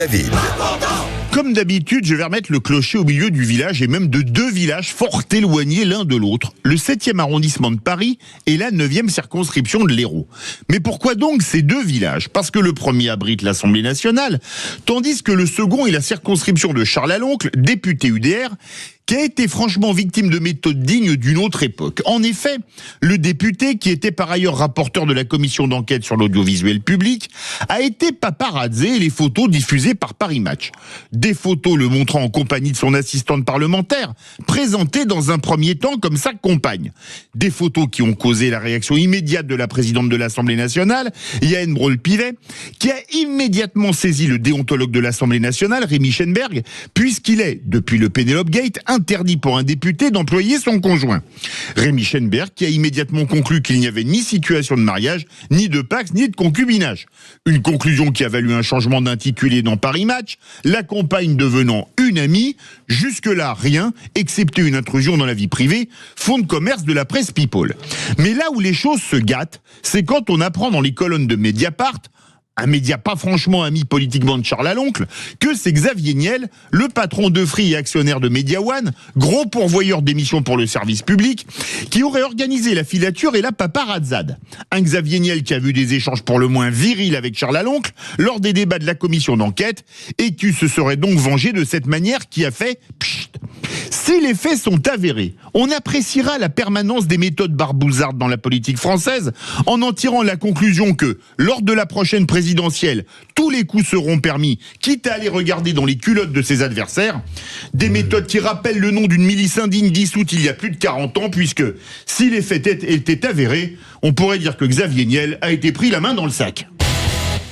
David. Comme d'habitude, je vais remettre le clocher au milieu du village et même de deux villages fort éloignés l'un de l'autre. Le 7e arrondissement de Paris et la 9e circonscription de l'Hérault. Mais pourquoi donc ces deux villages? Parce que le premier abrite l'Assemblée nationale, tandis que le second est la circonscription de Charles Aloncle, député UDR, qui a été franchement victime de méthodes dignes d'une autre époque. En effet, le député, qui était par ailleurs rapporteur de la commission d'enquête sur l'audiovisuel public, a été paparazzé et les photos diffusées par Paris Match. Des photos le montrant en compagnie de son assistante parlementaire, présentée dans un premier temps comme sa compagne. Des photos qui ont causé la réaction immédiate de la présidente de l'Assemblée nationale, Yael Braun-Pivet, qui a immédiatement saisi le déontologue de l'Assemblée nationale, Rémy Schenberg, puisqu'il est, depuis le Penelope Gate, interdit pour un député d'employer son conjoint. Rémy Schenberg qui a immédiatement conclu qu'il n'y avait ni situation de mariage, ni de pax, ni de concubinage. Une conclusion qui a valu un changement d'intitulé dans Paris Match, la compagne devenant une amie, jusque-là rien, excepté une intrusion dans la vie privée, fonds de commerce de la presse People. Mais là où les choses se gâtent, c'est quand on apprend dans les colonnes de Mediapart, un média pas franchement ami politiquement de Charles Aloncle, que c'est Xavier Niel, le patron de Free et actionnaire de Media One, gros pourvoyeur d'émissions pour le service public, qui aurait organisé la filature et la paparazzade. Un Xavier Niel qui a vu des échanges pour le moins virils avec Charles Aloncle lors des débats de la commission d'enquête et qui se serait donc vengé de cette manière qui a fait pchit. Si les faits sont avérés, on appréciera la permanence des méthodes barbouzardes dans la politique française en tirant la conclusion que, lors de la prochaine présidentielle, tous les coups seront permis, quitte à aller regarder dans les culottes de ses adversaires. Des méthodes qui rappellent le nom d'une milice indigne dissoute il y a plus de 40 ans, puisque, si les faits étaient avérés, on pourrait dire que Xavier Niel a été pris la main dans le sac.